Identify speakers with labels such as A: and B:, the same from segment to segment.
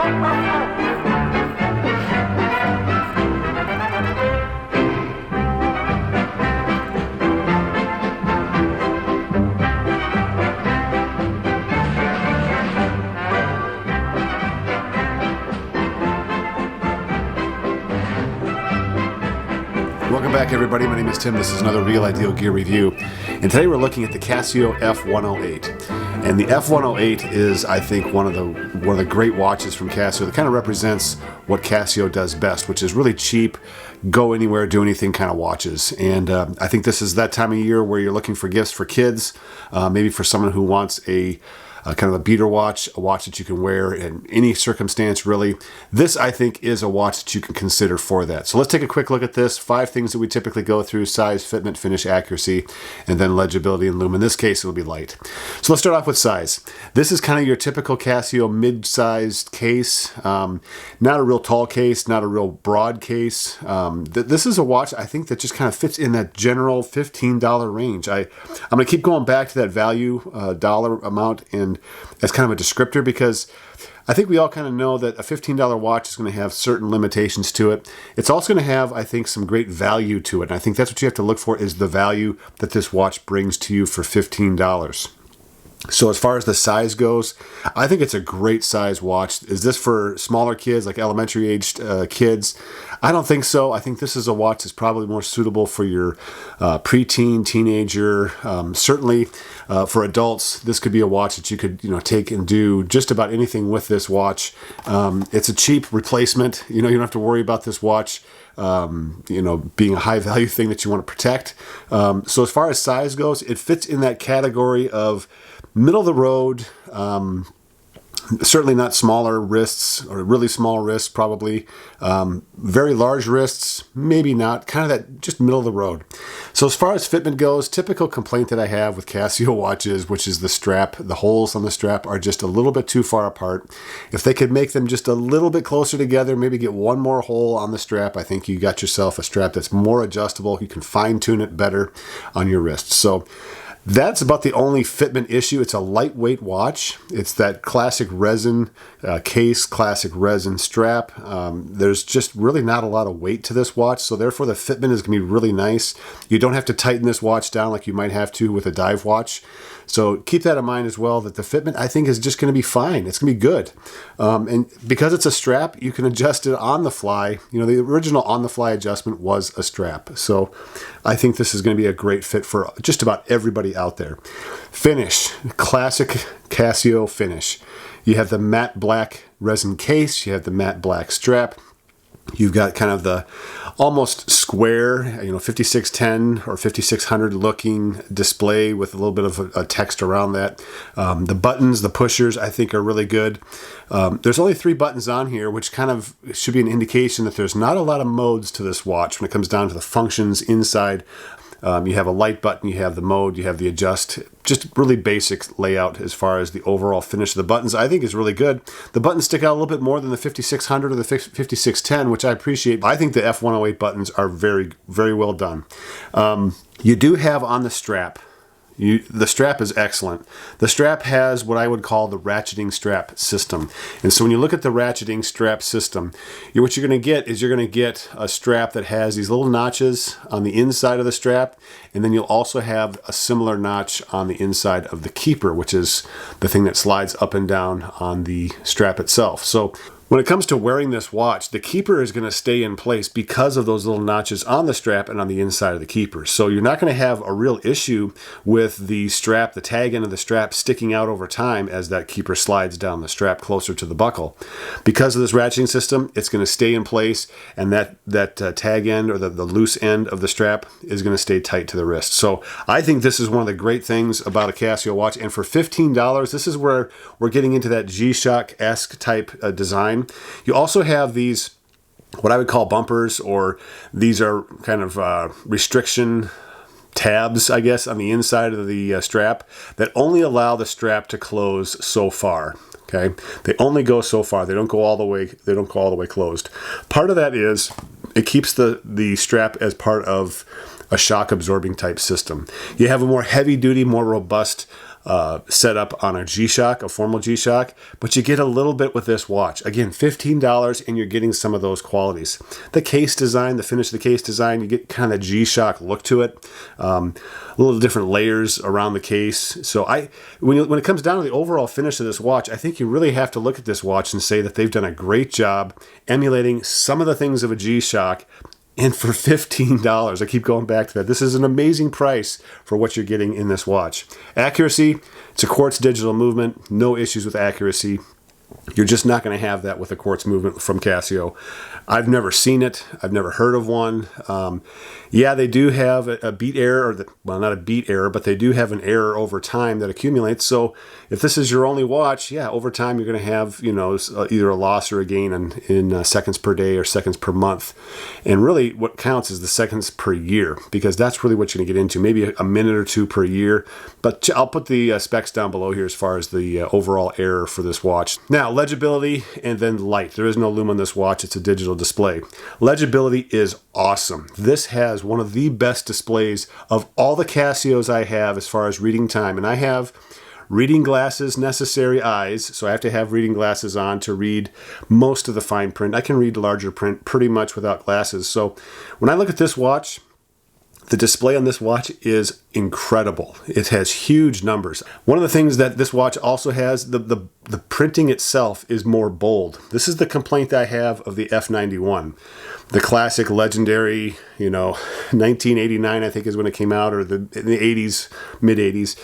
A: Welcome back, everybody. My name is Tim. This is another Real Ideal Gear review, and today we're looking at the Casio F108. And the F108 is, I think, one of the great watches from Casio that kind of represents what Casio does best, which is really cheap, go anywhere, do anything kind of watches. And I think this is that time of year where you're looking for gifts for kids, maybe for someone who wants a kind of a beater watch, a watch that you can wear in any circumstance, really. This, I think, is a watch that you can consider for that. So let's take a quick look at this. 5 things that we typically go through: size, fitment, finish, accuracy, and then legibility and lume. In this case, it'll be light. So let's start off with size. This is kind of your typical Casio mid-sized case. Not a real tall case, not a real broad case. This is a watch, I think, that just kind of fits in that general $15 range. I'm going to keep going back to that value dollar amount and as kind of a descriptor, because I think we all kind of know that a $15 watch is going to have certain limitations to it. It's also going to have, I think, some great value to it. And I think that's what you have to look for, is the value that this watch brings to you for $15. So as far as the size goes, I think it's a great size watch. Is this for smaller kids, like elementary aged kids? I don't think so. I think this is a watch that's probably more suitable for your preteen, teenager. Certainly for adults, this could be a watch that you could take and do just about anything with this watch. It's a cheap replacement. You don't have to worry about this watch being a high value thing that you want to protect. So as far as size goes, it fits in that category of middle of the road, certainly not smaller wrists, or really small wrists probably. Very large wrists, maybe not. Kind of that just middle of the road. So as far as fitment goes, typical complaint that I have with Casio watches, which is the strap, the holes on the strap are just a little bit too far apart. If they could make them just a little bit closer together, maybe get one more hole on the strap, I think you got yourself a strap that's more adjustable. You can fine tune it better on your wrists. So that's about the only fitment issue. It's a lightweight watch. It's that classic resin case, classic resin strap. There's just really not a lot of weight to this watch, so therefore the fitment is going to be really nice. You don't have to tighten this watch down like you might have to with a dive watch. So keep that in mind as well, that the fitment, I think, is just going to be fine. It's going to be good. And because it's a strap, you can adjust it on the fly. The original on-the-fly adjustment was a strap. So I think this is going to be a great fit for just about everybody out there. Finish, classic Casio finish. You have the matte black resin case. You have the matte black strap. You've got kind of the almost square, 5610 or 5600 looking display with a little bit of a text around that. The buttons, the pushers, I think are really good. There's only 3 buttons on here, which kind of should be an indication that there's not a lot of modes to this watch when it comes down to the functions inside. You have a light button, you have the mode, you have the adjust. Just really basic layout as far as the overall finish of the buttons, I think, is really good. The buttons stick out a little bit more than the 5600 or the 5610, which I appreciate. I think the F108 buttons are very, very well done. You do have on the strap, the strap is excellent. The strap has what I would call the ratcheting strap system. And so when you look at the ratcheting strap system, what you're going to get is you're going to get a strap that has these little notches on the inside of the strap, and then you'll also have a similar notch on the inside of the keeper, which is the thing that slides up and down on the strap itself. So when it comes to wearing this watch, the keeper is going to stay in place because of those little notches on the strap and on the inside of the keeper. So you're not going to have a real issue with the strap, the tag end of the strap sticking out over time as that keeper slides down the strap closer to the buckle. Because of this ratcheting system, it's going to stay in place, and that tag end or the loose end of the strap is going to stay tight to the wrist. So I think this is one of the great things about a Casio watch. And for $15, this is where we're getting into that G-Shock-esque type design. You also have these, what I would call bumpers, or these are kind of restriction tabs, I guess, on the inside of the strap that only allow the strap to close so far. Okay, they only go so far. They don't go all the way. They don't go all the way closed. Part of that is it keeps the strap as part of a shock absorbing type system. You have a more heavy duty, more robust set up on a G-Shock, a formal G-Shock, but you get a little bit with this watch. Again, $15, and you're getting some of those qualities. The case design, the finish of the case design, you get kind of G-Shock look to it. A little different layers around the case. So when it comes down to the overall finish of this watch, I think you really have to look at this watch and say that they've done a great job emulating some of the things of a G-Shock. And for $15, I keep going back to that. This is an amazing price for what you're getting in this watch. Accuracy, it's a quartz digital movement. No issues with accuracy. You're just not going to have that with a quartz movement from Casio. I've never seen it. I've never heard of one. Yeah, they do have a beat error, well, not a beat error, but they do have an error over time that accumulates. So if this is your only watch, yeah, over time you're going to have, either a loss or a gain in seconds per day or seconds per month. And really what counts is the seconds per year, because that's really what you're going to get into. Maybe a minute or two per year. But I'll put the specs down below here as far as the overall error for this watch. Now, legibility and then light. There is no lume on this watch. It's a digital display. Legibility is awesome. This has one of the best displays of all the Casios I have as far as reading time. And I have reading glasses, necessary eyes, so I have to have reading glasses on to read most of the fine print. I can read larger print pretty much without glasses. So when I look at this watch, the display on this watch is incredible. It has huge numbers. One of the things that this watch also has, the printing itself is more bold. This is the complaint I have of the F91. The classic legendary, 1989 I think is when it came out, or in the 80s, mid 80s.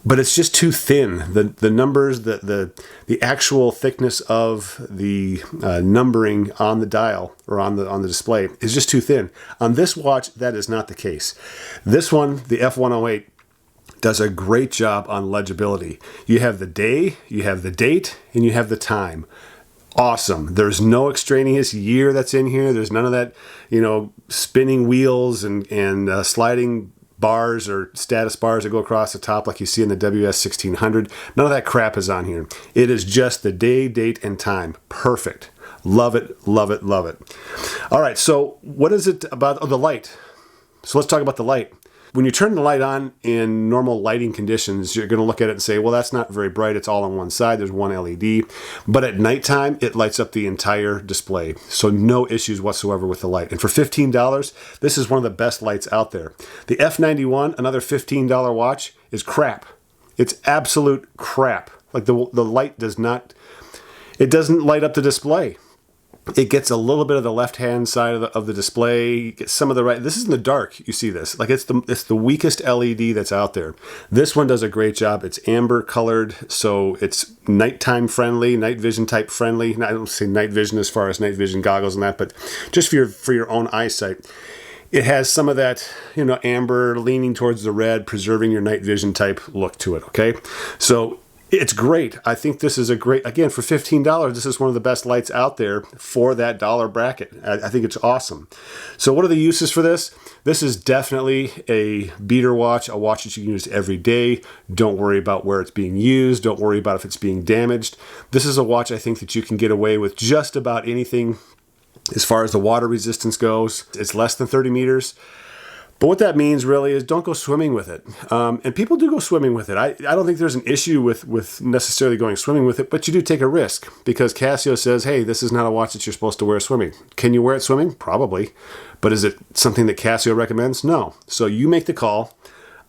A: But it's just too thin. The numbers, the actual thickness of the numbering on the dial or on the display is just too thin. On this watch, that is not the case. This one, the F108, does a great job on legibility. You have the day, you have the date, and you have the time. Awesome. There's no extraneous year that's in here. There's none of that, spinning wheels and sliding bars or status bars that go across the top like you see in the WS1600. None of that crap is on here. It is just the day, date, and time. Perfect. Love it, love it, love it. All right, so what is it about the light? So let's talk about the light. When you turn the light on in normal lighting conditions, you're going to look at it and say, well, that's not very bright. It's all on one side. There's one LED. But at nighttime, it lights up the entire display. So no issues whatsoever with the light. And for $15, this is one of the best lights out there. The F91, another $15 watch, is crap. It's absolute crap. Like the light doesn't light up the display. It gets a little bit of the left-hand side of the display. You get some of the right. This is in the dark. You see this. Like it's the weakest LED that's out there. This one does a great job. It's amber colored, so it's nighttime friendly, night vision type friendly. I don't say night vision as far as night vision goggles and that, but just for your own eyesight. It has some of that, amber leaning towards the red, preserving your night vision type look to it. Okay, so. It's great. I think this is again, for $15, this is one of the best lights out there for that dollar bracket. I think it's awesome. So what are the uses for this? This is definitely a beater watch, a watch that you can use every day. Don't worry about where it's being used. Don't worry about if it's being damaged. This is a watch I think that you can get away with just about anything as far as the water resistance goes. It's less than 30 meters. But what that means really is don't go swimming with it. And people do go swimming with it. I don't think there's an issue with necessarily going swimming with it, but you do take a risk because Casio says, hey, this is not a watch that you're supposed to wear swimming. Can you wear it swimming? Probably. But is it something that Casio recommends? No. So you make the call.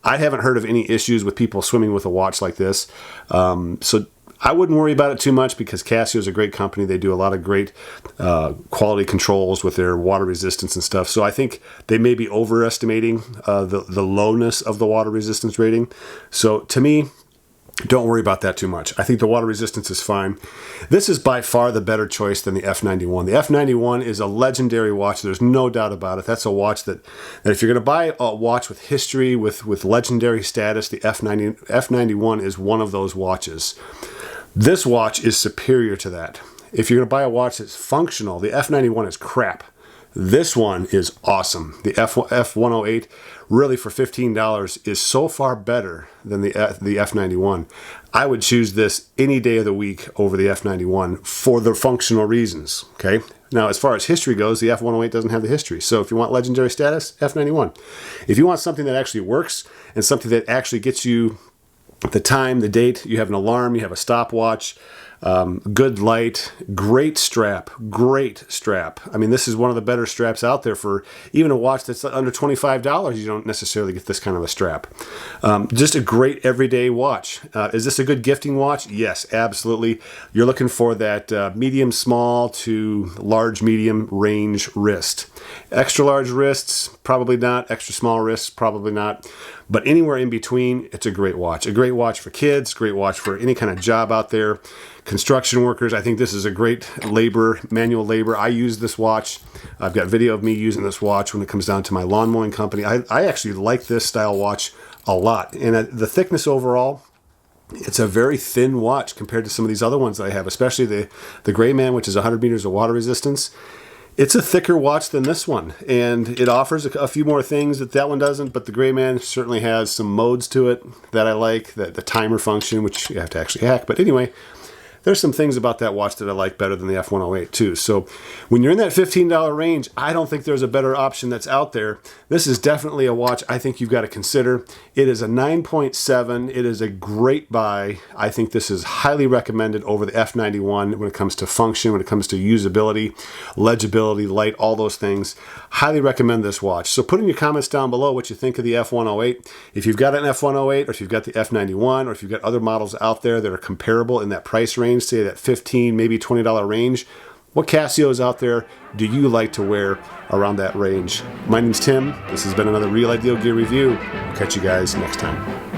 A: I haven't heard of any issues with people swimming with a watch like this. So I wouldn't worry about it too much because Casio is a great company. They do a lot of great quality controls with their water resistance and stuff. So I think they may be overestimating the lowness of the water resistance rating. So to me, don't worry about that too much. I think the water resistance is fine. This is by far the better choice than the F91. The F91 is a legendary watch. There's no doubt about it. That's a watch that if you're going to buy a watch with history, with legendary status, the F91 is one of those watches. This watch is superior to that. If you're going to buy a watch that's functional, the F91 is crap. This one is awesome. The F108, really for $15, is so far better than the F91. I would choose this any day of the week over the F91 for the functional reasons. Okay. Now, as far as history goes, the F108 doesn't have the history. So if you want legendary status, F91. If you want something that actually works and something that actually gets you the time, the date, you have an alarm, you have a stopwatch, good light, great strap. I mean, this is one of the better straps out there for even a watch that's under $25. You don't necessarily get this kind of a strap. Just a great everyday watch. Is this a good gifting watch? Yes, absolutely. You're looking for that medium small to large medium range wrist. Extra large wrists, probably not. Extra small wrists, probably not. But anywhere in between, it's a great watch. A great watch for kids, great watch for any kind of job out there. Construction workers, I think this is a great manual labor. I use this watch. I've got video of me using this watch when it comes down to my lawn mowing company. I actually like this style watch a lot. And the thickness overall, it's a very thin watch compared to some of these other ones that I have, especially the Gray Man, which is 100 meters of water resistance. It's a thicker watch than this one, and it offers a few more things that one doesn't, but the Gray Man certainly has some modes to it that I like, the timer function, which you have to actually hack. But anyway, there's some things about that watch that I like better than the F108 too. So when you're in that $15 range, I don't think there's a better option that's out there. This is definitely a watch I think you've got to consider. It is a 9.7. It is a great buy. I think this is highly recommended over the F91 when it comes to function, when it comes to usability, legibility, light, all those things. Highly recommend this watch. So put in your comments down below what you think of the F108. If you've got an F108 or if you've got the F91 or if you've got other models out there that are comparable in that price range, say that $15, maybe $20 range, what Casios out there do you like to wear around that range? My name's Tim. This has been another Real Ideal Gear Review. I'll catch you guys next time.